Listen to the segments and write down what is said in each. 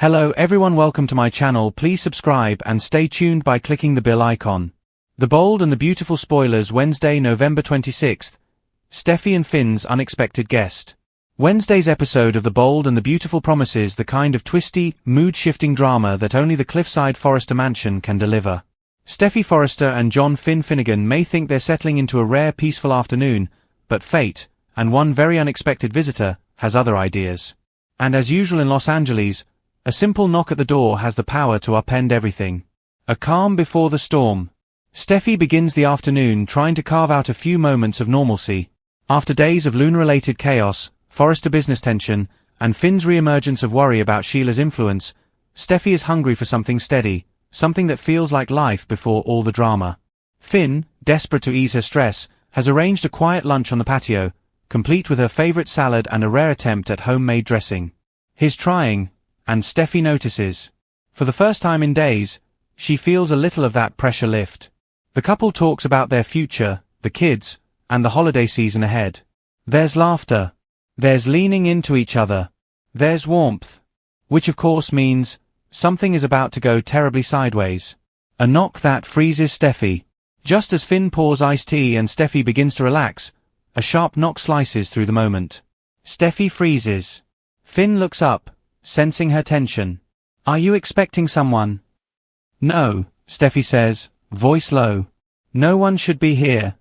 Hello everyone, welcome to my channel. Please subscribe and stay tuned by clicking the bell icon. The Bold and the Beautiful spoilers. Wednesday, November 26th. Steffy and Finn's unexpected guest. Wednesday's episode of The Bold and the Beautiful promises the kind of twisty, mood-shifting drama that only the Cliffside Forrester mansion can deliver. Steffy Forrester and John Finn Finnegan may think they're settling into a rare, peaceful afternoon, but fate, and one very unexpected visitor, has other ideas. And as usual in Los Angeles, a simple knock at the door has the power to upend everything. A calm before the storm. Steffy begins the afternoon trying to carve out a few moments of normalcy. After days of Luna-related chaos, Forrester business tension, and Finn's re-emergence of worry about Sheila's influence, Steffy is hungry for something steady, something that feels like life before all the drama. Finn, desperate to ease her stress, has arranged a quiet lunch on the patio, complete with her favorite salad and a rare attempt at homemade dressing. He's trying, and Steffy notices. For the first time in days, she feels a little of that pressure lift. The couple talks about their future, the kids, and the holiday season ahead. There's laughter. There's leaning into each other. There's warmth. Which of course means something is about to go terribly sideways. A knock that freezes Steffy. Just as Finn pours iced tea and Steffy begins to relax, a sharp knock slices through the moment. Steffy freezes. Finn looks up, sensing her tension. "Are you expecting someone?" "No," Steffy says, voice low. "No one should be here."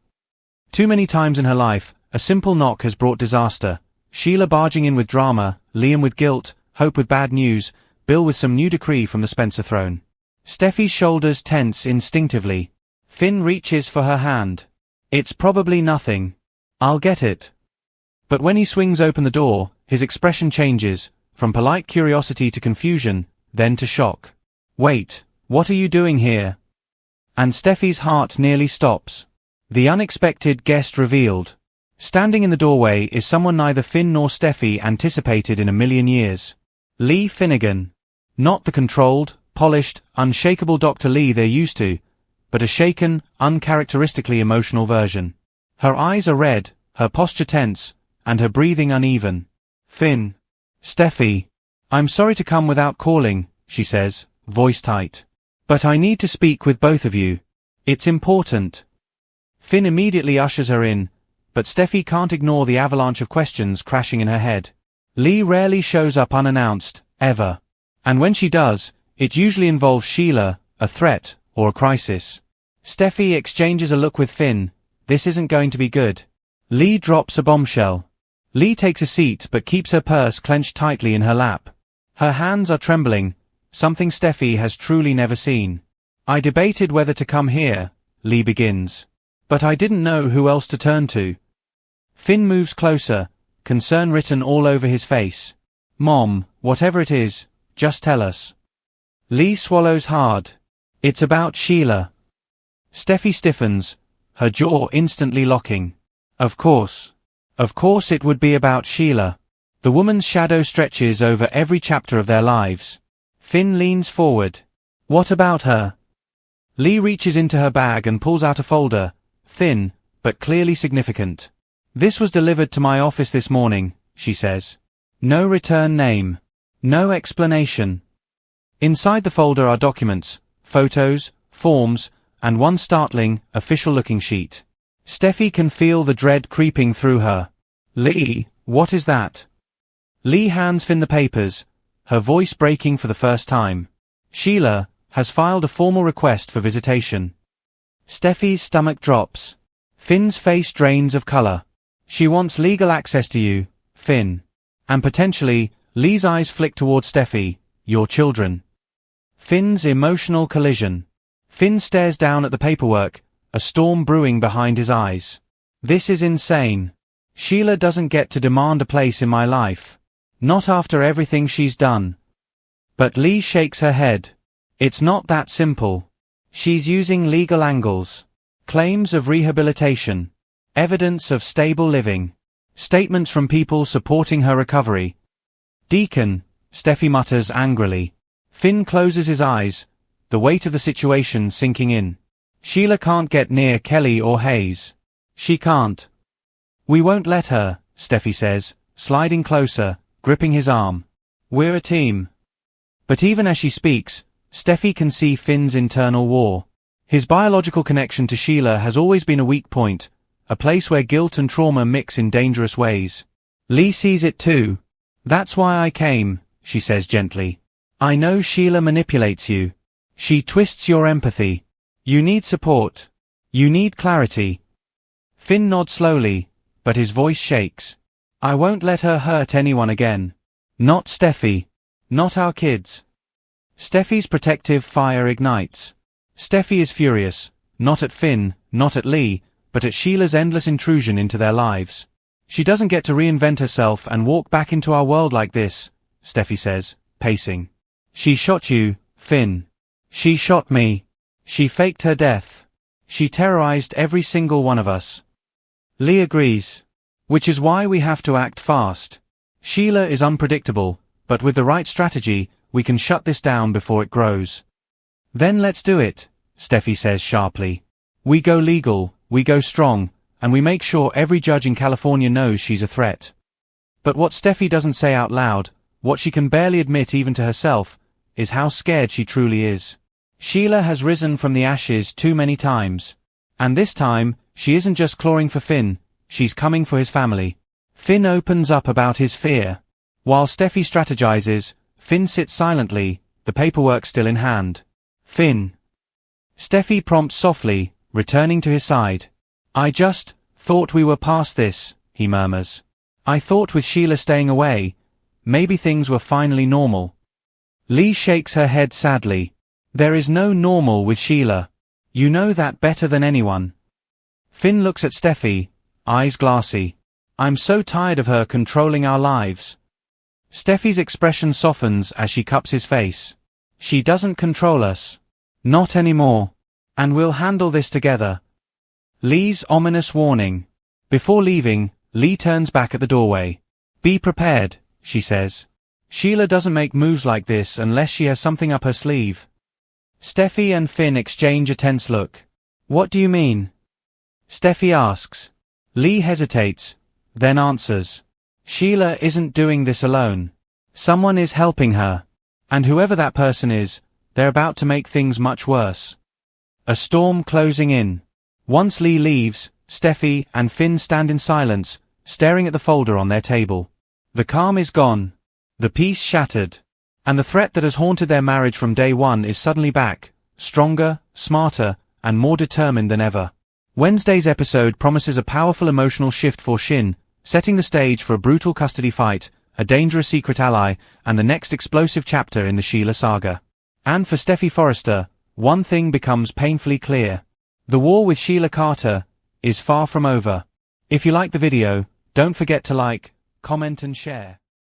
Too many times in her life, a simple knock has brought disaster. Sheila barging in with drama, Liam with guilt, Hope with bad news, Bill with some new decree from the Spencer throne. Steffy's shoulders tense instinctively. Finn reaches for her hand. "It's probably nothing. I'll get it." But when he swings open the door, his expression changes, from polite curiosity to confusion, then to shock. "Wait, what are you doing here?" And Steffy's heart nearly stops. The unexpected guest revealed. Standing in the doorway is someone neither Finn nor Steffy anticipated in a million years. Lee Finnegan. Not the controlled, polished, unshakable Dr. Lee they're used to, but a shaken, uncharacteristically emotional version. Her eyes are red, her posture tense, and her breathing uneven. "Finn. Steffy. I'm sorry to come without calling," she says, voice tight. "But I need to speak with both of you. It's important." Finn immediately ushers her in, but Steffy can't ignore the avalanche of questions crashing in her head. Lee rarely shows up unannounced, ever. And when she does, it usually involves Sheila, a threat, or a crisis. Steffy exchanges a look with Finn. This isn't going to be good. Lee drops a bombshell. Lee takes a seat but keeps her purse clenched tightly in her lap. Her hands are trembling, something Steffy has truly never seen. "I debated whether to come here," Lee begins. "But I didn't know who else to turn to." Finn moves closer, concern written all over his face. "Mom, whatever it is, just tell us." Lee swallows hard. "It's about Sheila." Steffy stiffens, her jaw instantly locking. Of course it would be about Sheila. The woman's shadow stretches over every chapter of their lives. Finn leans forward. "What about her?" Lee reaches into her bag and pulls out a folder, thin, but clearly significant. "This was delivered to my office this morning," she says. No return name. No explanation. Inside the folder are documents, photos, forms, and one startling, official-looking sheet. Steffy can feel the dread creeping through her. "Lee, what is that?" Lee hands Finn the papers, her voice breaking for the first time. "Sheila has filed a formal request for visitation." Steffy's stomach drops. Finn's face drains of color. "She wants legal access to you, Finn." And potentially, Lee's eyes flick towards Steffy, "Your children." Finn's emotional collision. Finn stares down at the paperwork, a storm brewing behind his eyes. "This is insane. Sheila doesn't get to demand a place in my life. Not after everything she's done." But Lee shakes her head. "It's not that simple. She's using legal angles. Claims of rehabilitation. Evidence of stable living. Statements from people supporting her recovery." "Deacon," Steffy mutters angrily. Finn closes his eyes, the weight of the situation sinking in. Sheila can't get near Kelly or Hayes. She can't. "We won't let her," Steffy says, sliding closer, gripping his arm. "We're a team." But even as she speaks, Steffy can see Finn's internal war. His biological connection to Sheila has always been a weak point, a place where guilt and trauma mix in dangerous ways. Lee sees it too. "That's why I came," she says gently. "I know Sheila manipulates you. She twists your empathy. You need support. You need clarity." Finn nods slowly, but his voice shakes. "I won't let her hurt anyone again. Not Steffy. Not our kids." Steffy's protective fire ignites. Steffy is furious, not at Finn, not at Lee, but at Sheila's endless intrusion into their lives. "She doesn't get to reinvent herself and walk back into our world like this," Steffy says, pacing. "She shot you, Finn. She shot me. She faked her death. She terrorized every single one of us." Lee agrees. "Which is why we have to act fast. Sheila is unpredictable, but with the right strategy, we can shut this down before it grows." "Then let's do it," Steffy says sharply. "We go legal, we go strong, and we make sure every judge in California knows she's a threat." But what Steffy doesn't say out loud, what she can barely admit even to herself, is how scared she truly is. Sheila has risen from the ashes too many times. And this time, she isn't just clawing for Finn, she's coming for his family. Finn opens up about his fear. While Steffy strategizes, Finn sits silently, the paperwork still in hand. "Finn." Steffy prompts softly, returning to his side. "I just thought we were past this," he murmurs. "I thought with Sheila staying away, maybe things were finally normal." Lee shakes her head sadly. "There is no normal with Sheila. You know that better than anyone." Finn looks at Steffy, eyes glassy. "I'm so tired of her controlling our lives." Steffy's expression softens as she cups his face. "She doesn't control us. Not anymore. And we'll handle this together." Lee's ominous warning. Before leaving, Lee turns back at the doorway. "Be prepared," she says. "Sheila doesn't make moves like this unless she has something up her sleeve." Steffy and Finn exchange a tense look. "What do you mean?" Steffy asks. Lee hesitates, then answers. "Sheila isn't doing this alone. Someone is helping her. And whoever that person is, they're about to make things much worse." A storm closing in. Once Lee leaves, Steffy and Finn stand in silence, staring at the folder on their table. The calm is gone. The peace shattered. And the threat that has haunted their marriage from day one is suddenly back, stronger, smarter, and more determined than ever. Wednesday's episode promises a powerful emotional shift for Shin, setting the stage for a brutal custody fight, a dangerous secret ally, and the next explosive chapter in the Sheila saga. And for Steffy Forrester, one thing becomes painfully clear. The war with Sheila Carter is far from over. If you like the video, don't forget to like, comment and share.